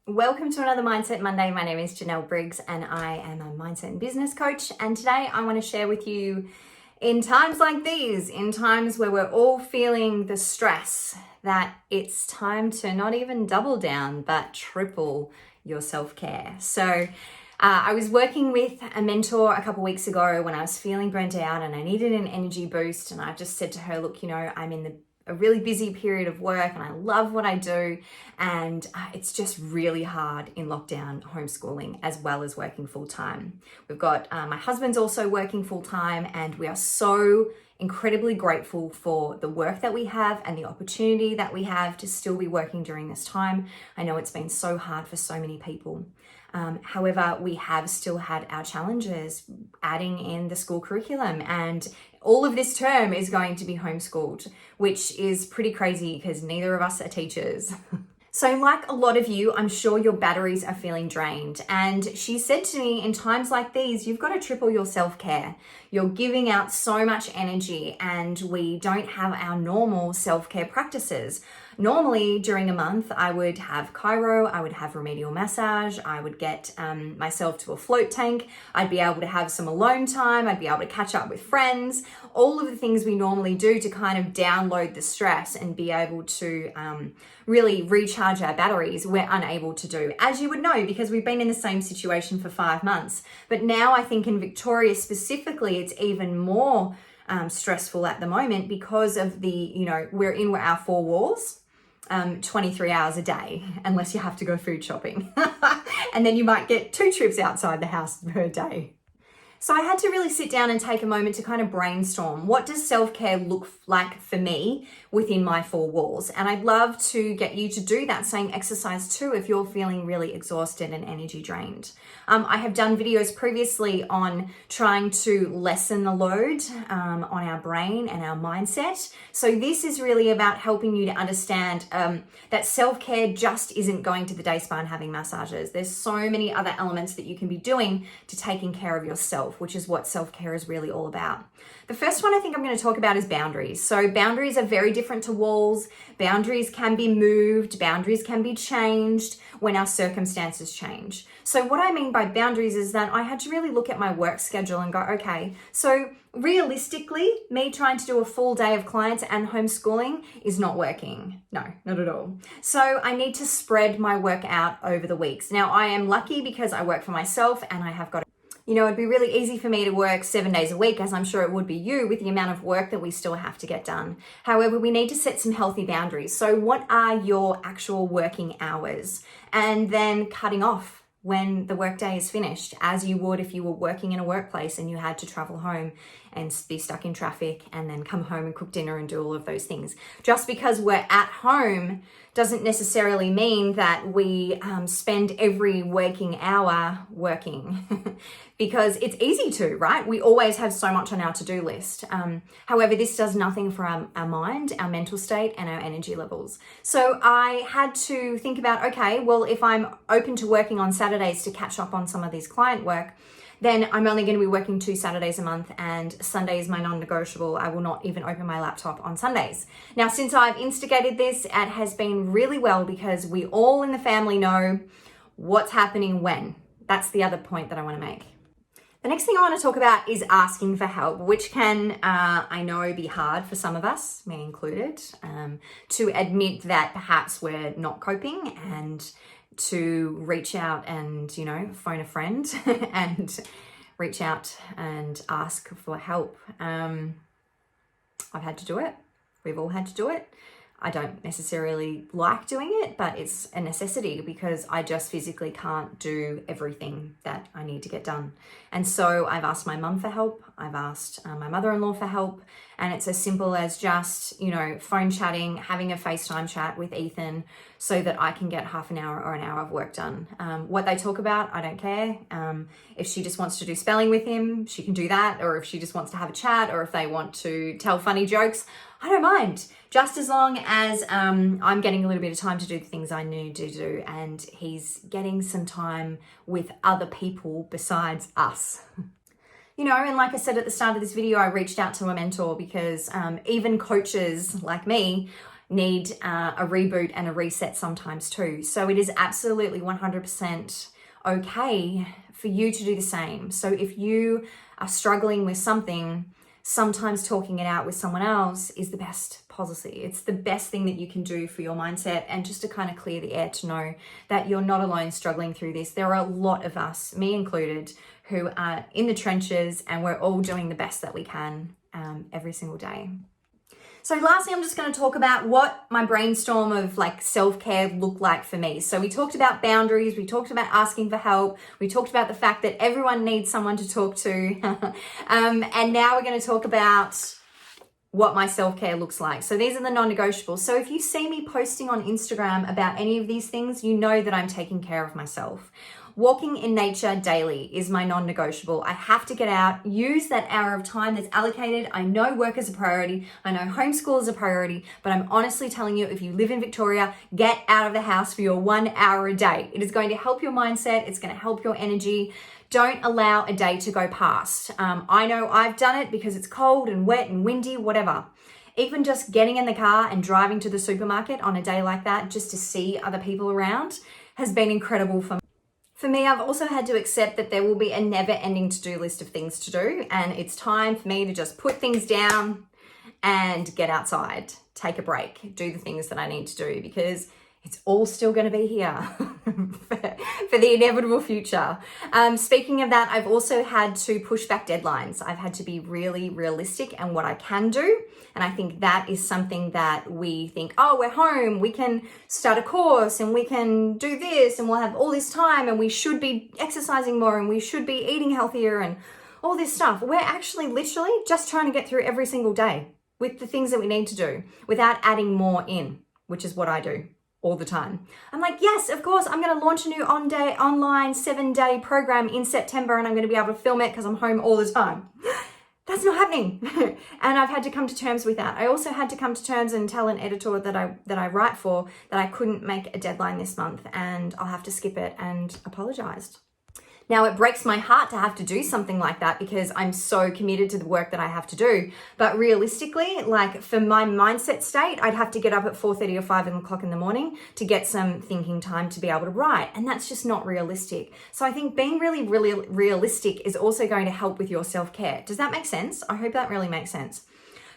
Welcome to another Mindset Monday. My name is Janelle Briggs and I am a mindset and business coach. And today I want to share with you, in times like these, in times where we're all feeling the stress, that it's time to not even double down, but triple your self-care. So I was working with a mentor a couple weeks ago when I was feeling burnt out and I needed an energy boost. And I just said to her, look, I'm in a really busy period of work and I love what I do, and it's just really hard in lockdown homeschooling as well as working full-time. We've got my husband's also working full-time, and we are so incredibly grateful for the work that we have and the opportunity that we have to still be working during this time. I know it's been so hard for so many people. However, we have still had our challenges adding in the school curriculum, and all of this term is going to be homeschooled, which is pretty crazy because neither of us are teachers. So like a lot of you, I'm sure your batteries are feeling drained. And she said to me, in times like these, you've got to triple your self-care. You're giving out so much energy and we don't have our normal self-care practices. Normally during a month, I would have chiro, I would have remedial massage, I would get myself to a float tank, I'd be able to have some alone time, I'd be able to catch up with friends, all of the things we normally do to kind of download the stress and be able to really recharge our batteries, we're unable to do, as you would know, because we've been in the same situation for 5 months. But now I think in Victoria specifically, it's even more stressful at the moment because of we're in our 4 walls. 23 hours a day, unless you have to go food shopping. And then you might get 2 trips outside the house per day. So I had to really sit down and take a moment to kind of brainstorm, what does self-care look like for me within my 4 walls? And I'd love to get you to do that same exercise too if you're feeling really exhausted and energy drained. I have done videos previously on trying to lessen the load on our brain and our mindset. So this is really about helping you to understand that self-care just isn't going to the day spa and having massages. There's so many other elements that you can be doing to taking care of yourself, which is what self-care is really all about. The first one I think I'm going to talk about is boundaries. So boundaries are very different to walls. Boundaries can be moved. Boundaries can be changed when our circumstances change. So what I mean by boundaries is that I had to really look at my work schedule and go, okay, so realistically, me trying to do a full day of clients and homeschooling is not working. No, not at all. So I need to spread my work out over the weeks. Now I am lucky because I work for myself and I have got it'd be really easy for me to work 7 days a week, as I'm sure it would be you, with the amount of work that we still have to get done. However, we need to set some healthy boundaries. So what are your actual working hours? And then cutting off when the workday is finished, as you would if you were working in a workplace and you had to travel home and be stuck in traffic and then come home and cook dinner and do all of those things. Just because we're at home doesn't necessarily mean that we spend every waking hour working because it's easy to, right? We always have so much on our to-do list. However, this does nothing for our mind, our mental state, and our energy levels. So I had to think about, okay, well, if I'm open to working on Saturdays to catch up on some of these client work, then I'm only going to be working 2 Saturdays a month, and Sunday is my non-negotiable. I will not even open my laptop on Sundays. Now, since I've instigated this, it has been really well because we all in the family know what's happening when. That's the other point that I want to make. The next thing I want to talk about is asking for help, which can, I know, be hard for some of us, me included, to admit that perhaps we're not coping and to reach out and, phone a friend and reach out and ask for help. I've had to do it. We've all had to do it. I don't necessarily like doing it, but it's a necessity because I just physically can't do everything that I need to get done. And so I've asked my mum for help. I've asked my mother-in-law for help. And it's as simple as just, phone chatting, having a FaceTime chat with Ethan so that I can get half an hour or an hour of work done. What they talk about, I don't care. If she just wants to do spelling with him, she can do that. Or if she just wants to have a chat, or if they want to tell funny jokes, I don't mind. Just as long as I'm getting a little bit of time to do the things I need to do and he's getting some time with other people besides us. And like I said at the start of this video, I reached out to a mentor because even coaches like me need a reboot and a reset sometimes too. So it is absolutely 100% okay for you to do the same. So if you are struggling with something, sometimes talking it out with someone else is the best policy. It's the best thing that you can do for your mindset, and just to kind of clear the air to know that you're not alone struggling through this. There are a lot of us, me included, who are in the trenches, and we're all doing the best that we can every single day. So lastly, I'm just going to talk about what my brainstorm of like self-care looked like for me. So we talked about boundaries, we talked about asking for help, we talked about the fact that everyone needs someone to talk to. And now we're going to talk about what my self-care looks like. So these are the non-negotiables. So if you see me posting on Instagram about any of these things, you know that I'm taking care of myself. Walking in nature daily is my non-negotiable. I have to get out, use that hour of time that's allocated. I know work is a priority. I know homeschool is a priority, but I'm honestly telling you, if you live in Victoria, get out of the house for your 1 hour a day. It is going to help your mindset. It's going to help your energy. Don't allow a day to go past. I know I've done it because it's cold and wet and windy, whatever. Even just getting in the car and driving to the supermarket on a day like that, just to see other people around, has been incredible for me. For me, I've also had to accept that there will be a never-ending to-do list of things to do, and it's time for me to just put things down and get outside, take a break, do the things that I need to do, because it's all still going to be here for the inevitable future. Speaking of that, I've also had to push back deadlines. I've had to be really realistic in what I can do. And I think that is something that we think, oh, we're home, we can start a course and we can do this and we'll have all this time and we should be exercising more and we should be eating healthier and all this stuff. We're actually literally just trying to get through every single day with the things that we need to do without adding more in, which is what I do all the time. I'm like, yes, of course, I'm going to launch a new online 7-day program in September and I'm going to be able to film it because I'm home all the time. That's not happening. And I've had to come to terms with that. I also had to come to terms and tell an editor that I write for that I couldn't make a deadline this month and I'll have to skip it, and apologized. Now, it breaks my heart to have to do something like that because I'm so committed to the work that I have to do. But realistically, like for my mindset state, I'd have to get up at 4:30 or 5 o'clock in the morning to get some thinking time to be able to write. And that's just not realistic. So I think being really realistic is also going to help with your self-care. Does that make sense? I hope that really makes sense.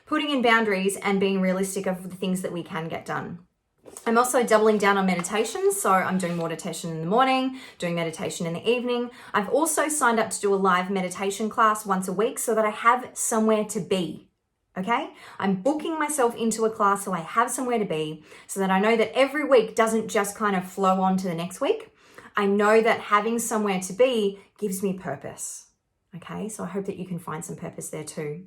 Putting in boundaries and being realistic of the things that we can get done. I'm also doubling down on meditation. So I'm doing meditation in the morning, doing meditation in the evening. I've also signed up to do a live meditation class once a week so that I have somewhere to be. Okay? I'm booking myself into a class so I have somewhere to be, so that I know that every week doesn't just kind of flow on to the next week. I know that having somewhere to be gives me purpose. Okay? So I hope that you can find some purpose there too.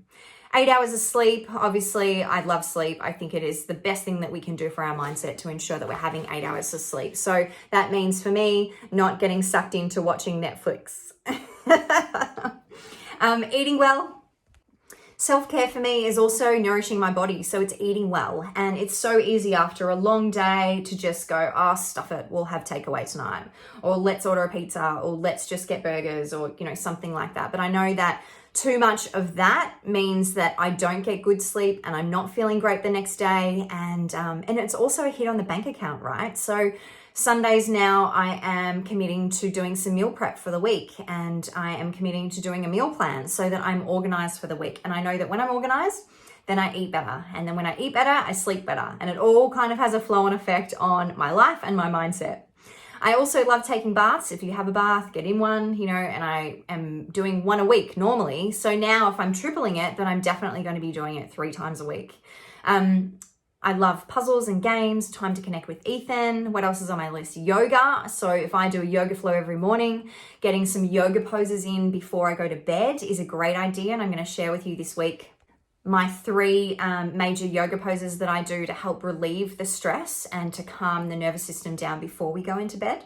8 hours of sleep. Obviously, I love sleep. I think it is the best thing that we can do for our mindset to ensure that we're having 8 hours of sleep. So that means for me, not getting sucked into watching Netflix. Eating well. Self-care for me is also nourishing my body. So it's eating well. And it's so easy after a long day to just go, oh, stuff it, we'll have takeaway tonight. Or let's order a pizza, or let's just get burgers, or, something like that. But I know that too much of that means that I don't get good sleep and I'm not feeling great the next day. And it's also a hit on the bank account, right? So Sundays now I am committing to doing some meal prep for the week, and I am committing to doing a meal plan so that I'm organized for the week. And I know that when I'm organized, then I eat better. And then when I eat better, I sleep better. And it all kind of has a flow-on effect on my life and my mindset. I also love taking baths. If you have a bath, get in one, and I am doing one a week normally. So now if I'm tripling it, then I'm definitely going to be doing it 3 times a week. I love puzzles and games, time to connect with Ethan. What else is on my list? Yoga. So if I do a yoga flow every morning, getting some yoga poses in before I go to bed is a great idea. And I'm going to share with you this week my 3 major yoga poses that I do to help relieve the stress and to calm the nervous system down before we go into bed.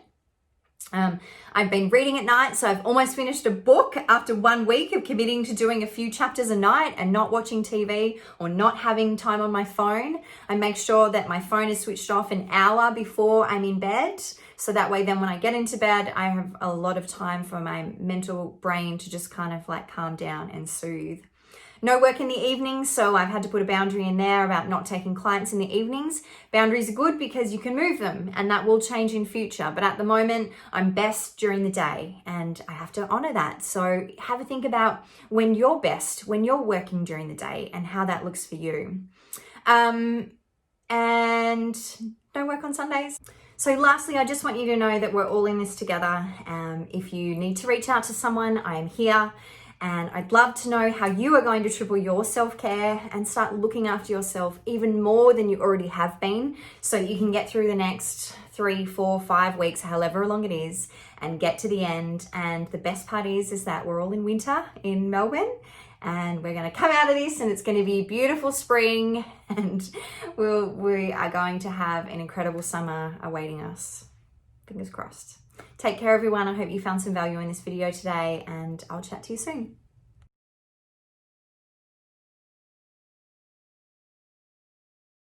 I've been reading at night, so I've almost finished a book after 1 week of committing to doing a few chapters a night and not watching TV or not having time on my phone. I make sure that my phone is switched off an hour before I'm in bed, so that way then when I get into bed, I have a lot of time for my mental brain to just kind of like calm down and soothe. No work in the evenings, so I've had to put a boundary in there about not taking clients in the evenings. Boundaries are good because you can move them and that will change in future. But at the moment, I'm best during the day and I have to honor that. So have a think about when you're best, when you're working during the day and how that looks for you. And don't work on Sundays. So lastly, I just want you to know that we're all in this together. If you need to reach out to someone, I am here. And I'd love to know how you are going to triple your self-care and start looking after yourself even more than you already have been, so that you can get through the next 3, 4, 5 weeks, however long it is, and get to the end. And the best part is that we're all in winter in Melbourne, and we're going to come out of this and it's going to be beautiful spring, and we are going to have an incredible summer awaiting us. Fingers crossed. Take care, everyone. I hope you found some value in this video today, and I'll chat to you soon.